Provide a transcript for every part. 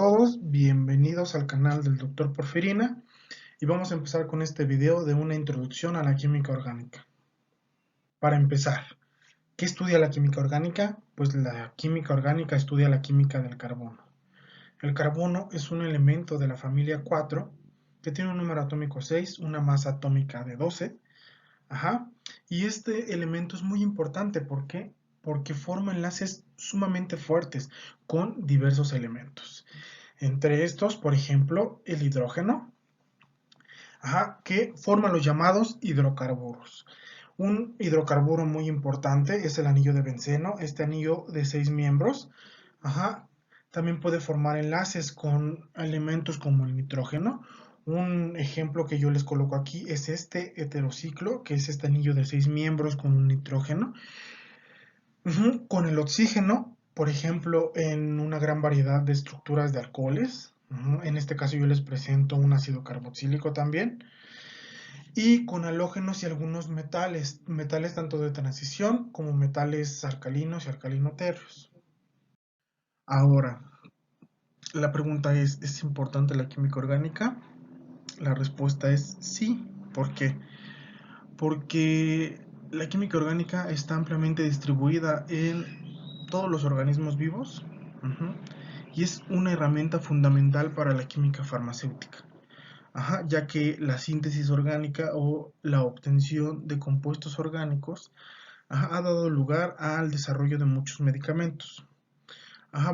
todos, bienvenidos al canal del Dr. Porfirina y vamos a empezar con este video de una introducción a la química orgánica. Para empezar, ¿qué estudia la química orgánica? Pues la química orgánica estudia la química del carbono. El carbono es un elemento de la familia 4 que tiene un número atómico 6, una masa atómica de 12. Y este elemento es muy importante, ¿por qué? Porque forma enlaces sumamente fuertes con diversos elementos. Entre estos, por ejemplo, el hidrógeno, que forma los llamados hidrocarburos. Un hidrocarburo muy importante es el anillo de benceno, este anillo de 6 miembros. También puede formar enlaces con elementos como el nitrógeno. Un ejemplo que yo les coloco aquí es este heterociclo, que es este anillo de 6 miembros con un nitrógeno. Con el oxígeno, por ejemplo, en una gran variedad de estructuras de alcoholes. En este caso yo les presento un ácido carboxílico también. Y con halógenos y algunos metales tanto de transición como metales alcalinos y alcalinoterros. Ahora, la pregunta ¿es importante la química orgánica? La respuesta es sí. ¿Por qué? Porque la química orgánica está ampliamente distribuida en todos los organismos vivos y es una herramienta fundamental para la química farmacéutica, ya que la síntesis orgánica o la obtención de compuestos orgánicos ha dado lugar al desarrollo de muchos medicamentos.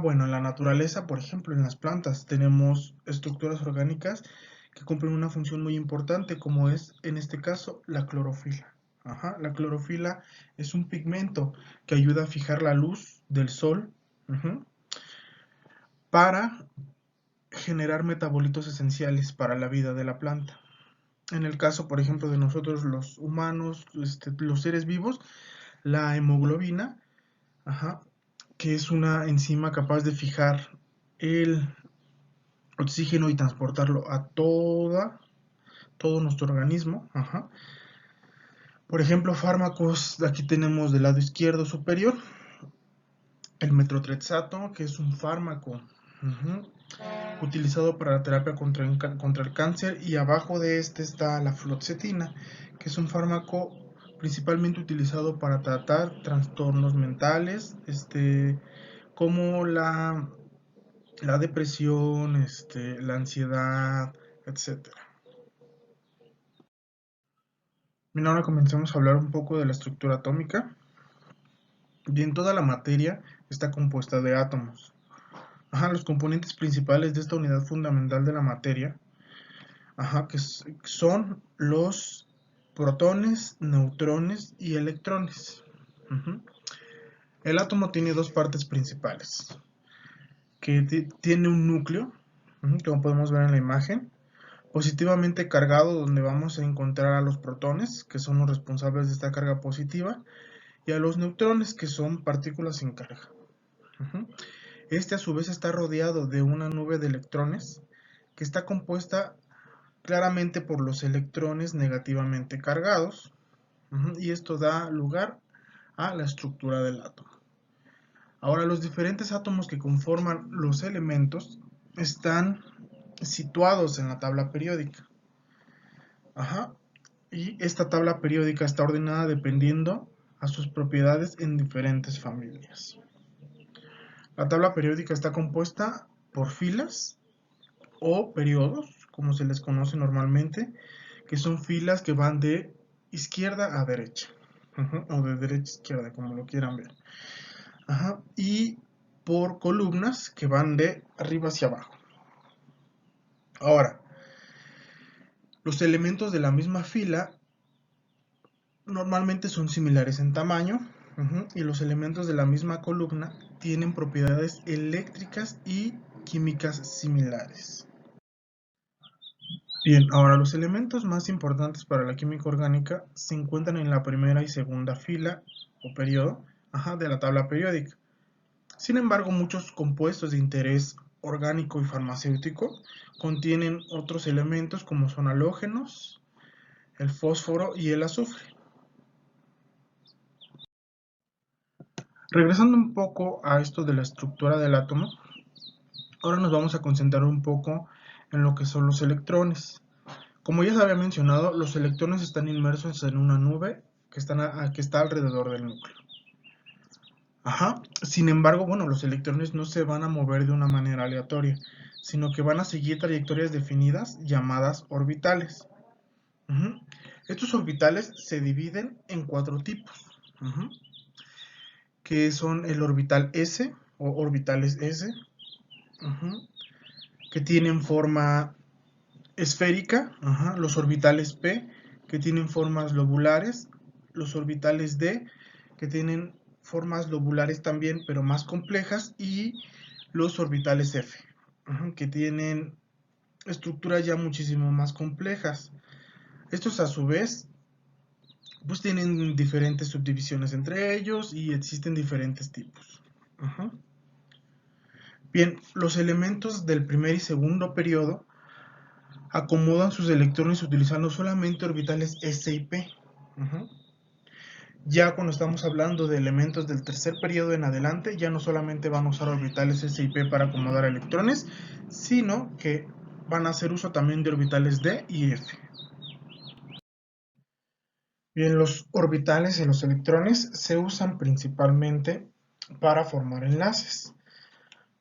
Bueno, en la naturaleza, por ejemplo, en las plantas tenemos estructuras orgánicas que cumplen una función muy importante, como es en este caso la clorofila. La clorofila es un pigmento que ayuda a fijar la luz del sol para generar metabolitos esenciales para la vida de la planta. En el caso, por ejemplo, de nosotros los humanos, los seres vivos, la hemoglobina, que es una enzima capaz de fijar el oxígeno y transportarlo a todo nuestro organismo. Por ejemplo, fármacos, aquí tenemos del lado izquierdo superior el metotrexato, que es un fármaco utilizado para la terapia contra el cáncer, y abajo de este está la fluoxetina, que es un fármaco principalmente utilizado para tratar trastornos mentales, como la depresión, la ansiedad, etc. Bien, ahora comencemos a hablar un poco de la estructura atómica. Bien, toda la materia está compuesta de átomos. Los componentes principales de esta unidad fundamental de la materia, que son los protones, neutrones y electrones. El átomo tiene dos partes principales, que tiene un núcleo, como podemos ver en la imagen, positivamente cargado, donde vamos a encontrar a los protones, que son los responsables de esta carga positiva, y a los neutrones, que son partículas sin carga. Este a su vez está rodeado de una nube de electrones, que está compuesta claramente por los electrones negativamente cargados, y esto da lugar a la estructura del átomo. Ahora, los diferentes átomos que conforman los elementos están situados en la tabla periódica. Y esta tabla periódica está ordenada dependiendo a sus propiedades en diferentes familias. La tabla periódica está compuesta por filas o periodos, como se les conoce normalmente, que son filas que van de izquierda a derecha, o de derecha a izquierda, como lo quieran ver. Y por columnas que van de arriba hacia abajo. Ahora, los elementos de la misma fila normalmente son similares en tamaño, y los elementos de la misma columna tienen propiedades eléctricas y químicas similares. Bien, ahora los elementos más importantes para la química orgánica se encuentran en la primera y segunda fila o periodo de la tabla periódica. Sin embargo, muchos compuestos de interés orgánico y farmacéutico contienen otros elementos como son halógenos, el fósforo y el azufre. Regresando un poco a esto de la estructura del átomo, Ahora nos vamos a concentrar un poco en lo que son los electrones. Como ya se había mencionado, los electrones están inmersos en una nube que está alrededor del núcleo. Ajá. Sin embargo, bueno, los electrones no se van a mover de una manera aleatoria, sino que van a seguir trayectorias definidas llamadas orbitales. Ujú. Estos orbitales se dividen en 4 tipos, ujú, que son el orbital S o orbitales S, ujú, que tienen forma esférica, ajá, los orbitales P, que tienen formas lobulares, los orbitales D, que tienen formas lobulares también, pero más complejas, y los orbitales F, ajá, que tienen estructuras ya muchísimo más complejas. Estos a su vez pues tienen diferentes subdivisiones entre ellos y existen diferentes tipos. Ajá. Bien, los elementos del primer y segundo periodo acomodan sus electrones utilizando solamente orbitales S y P. Ajá. Ya cuando estamos hablando de elementos del tercer periodo en adelante, ya no solamente van a usar orbitales S y P para acomodar electrones, sino que van a hacer uso también de orbitales D y F. Bien, los orbitales y los electrones se usan principalmente para formar enlaces.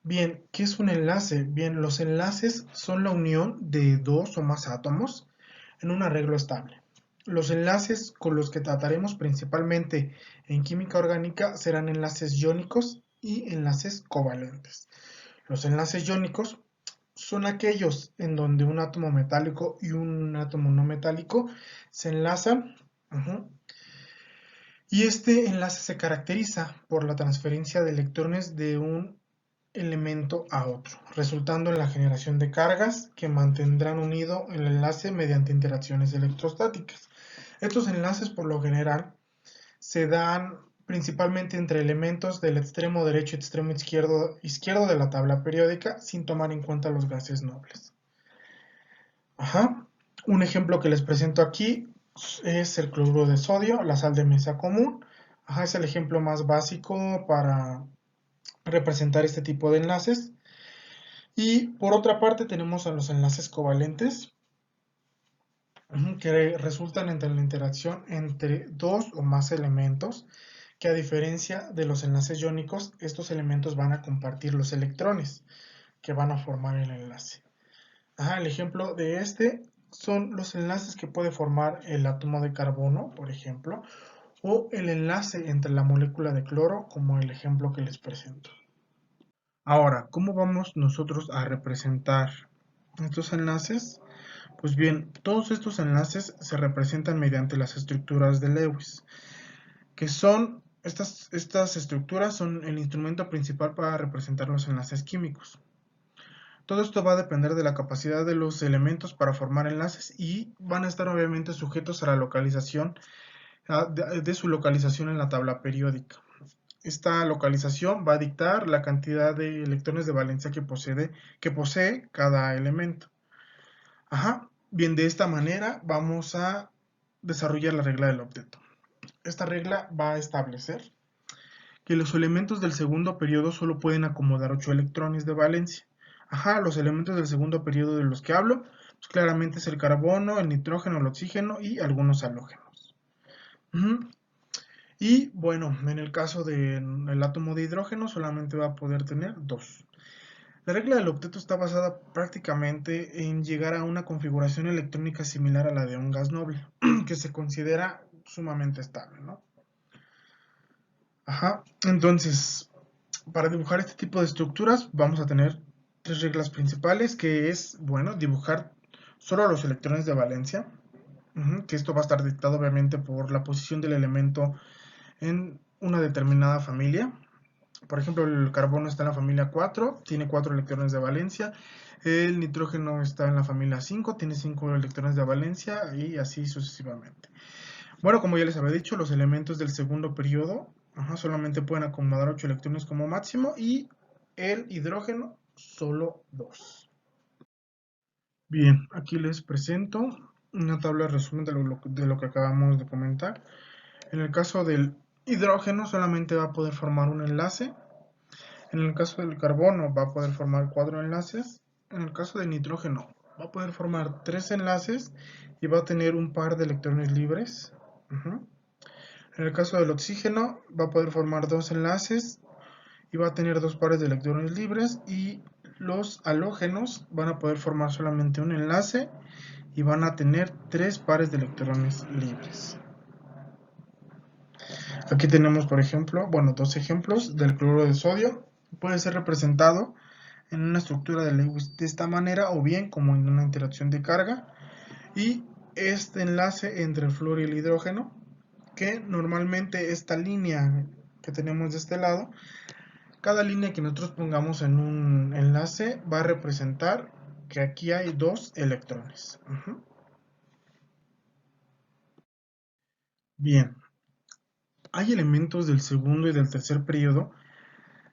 Bien, ¿qué es un enlace? Bien, los enlaces son la unión de dos o más átomos en un arreglo estable. Los enlaces con los que trataremos principalmente en química orgánica serán enlaces iónicos y enlaces covalentes. Los enlaces iónicos son aquellos en donde un átomo metálico y un átomo no metálico se enlazan, y este enlace se caracteriza por la transferencia de electrones de un elemento a otro, resultando en la generación de cargas que mantendrán unido el enlace mediante interacciones electrostáticas. Estos enlaces por lo general se dan principalmente entre elementos del extremo derecho y extremo izquierdo de la tabla periódica sin tomar en cuenta los gases nobles. Ajá. Un ejemplo que les presento aquí es el cloruro de sodio, la sal de mesa común. Ajá, es el ejemplo más básico para representar este tipo de enlaces. Y por otra parte tenemos a los enlaces covalentes, que resultan entre la interacción entre dos o más elementos, que a diferencia de los enlaces iónicos, estos elementos van a compartir los electrones que van a formar el enlace. El ejemplo de este son los enlaces que puede formar el átomo de carbono, por ejemplo, o el enlace entre la molécula de cloro, como el ejemplo que les presento. Ahora, ¿cómo vamos nosotros a representar estos enlaces? Pues bien, todos estos enlaces se representan mediante las estructuras de Lewis, que son, estas estructuras son el instrumento principal para representar los enlaces químicos. Todo esto va a depender de la capacidad de los elementos para formar enlaces y van a estar obviamente sujetos a la localización, de su localización en la tabla periódica. Esta localización va a dictar la cantidad de electrones de valencia que posee cada elemento. Bien, de esta manera vamos a desarrollar la regla del octeto. Esta regla va a establecer que los elementos del segundo periodo solo pueden acomodar 8 electrones de valencia. Los elementos del segundo periodo de los que hablo, pues claramente es el carbono, el nitrógeno, el oxígeno y algunos halógenos. Y bueno, en el caso del átomo de hidrógeno solamente va a poder tener 2. La regla del octeto está basada prácticamente en llegar a una configuración electrónica similar a la de un gas noble, que se considera sumamente estable, ¿no? Entonces, para dibujar este tipo de estructuras vamos a tener 3 reglas principales, que es, bueno, dibujar solo los electrones de valencia, que esto va a estar dictado obviamente por la posición del elemento en una determinada familia. Por ejemplo, el carbono está en la familia 4, tiene 4 electrones de valencia. El nitrógeno está en la familia 5, tiene 5 electrones de valencia y así sucesivamente. Bueno, como ya les había dicho, los elementos del segundo periodo solamente pueden acomodar 8 electrones como máximo y el hidrógeno solo 2. Bien, aquí les presento una tabla de resumen de lo que acabamos de comentar. En el caso del hidrógeno solamente va a poder formar un enlace En el caso del carbono va a poder formar 4 enlaces. En el caso del nitrógeno va a poder formar 3 enlaces y va a tener un par de electrones libres. En el caso del oxígeno va a poder formar 2 enlaces y va a tener 2 pares de electrones libres, y los halógenos van a poder formar solamente un enlace y van a tener 3 pares de electrones libres. Aquí tenemos, por ejemplo, dos ejemplos del cloruro de sodio. Puede ser representado en una estructura de Lewis de esta manera, o bien como en una interacción de carga, y este enlace entre el flúor y el hidrógeno, que normalmente esta línea que tenemos de este lado, cada línea que nosotros pongamos en un enlace va a representar que aquí hay 2 electrones. Bien, hay elementos del segundo y del tercer periodo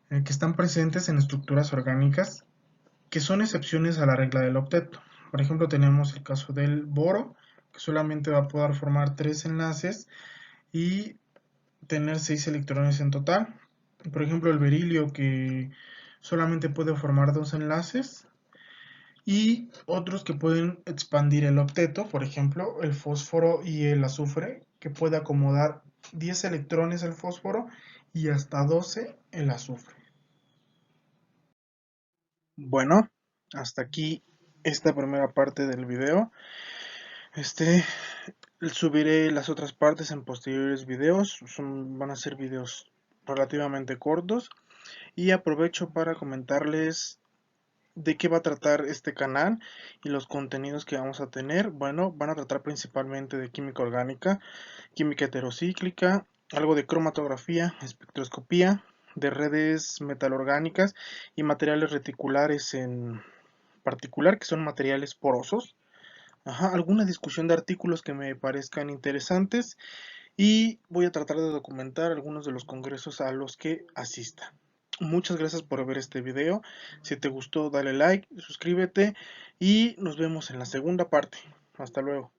que están presentes en estructuras orgánicas que son excepciones a la regla del octeto. Por ejemplo, tenemos el caso del boro, que solamente va a poder formar 3 enlaces y tener 6 electrones en total. Por ejemplo, el berilio, que solamente puede formar 2 enlaces, y otros que pueden expandir el octeto, por ejemplo, el fósforo y el azufre, que puede acomodar 10 electrones el fósforo y hasta 12 el azufre. Bueno, hasta aquí esta primera parte del video. Subiré las otras partes en posteriores videos. Van a ser videos relativamente cortos. Y aprovecho para comentarles de qué va a tratar este canal y los contenidos que vamos a tener. Bueno, van a tratar principalmente de química orgánica, química heterocíclica, algo de cromatografía, espectroscopía, de redes metalorgánicas y materiales reticulares en particular, que son materiales porosos. Alguna discusión de artículos que me parezcan interesantes, y voy a tratar de documentar algunos de los congresos a los que asista. Muchas gracias por ver este video. Si te gustó, dale like, suscríbete y nos vemos en la segunda parte. Hasta luego.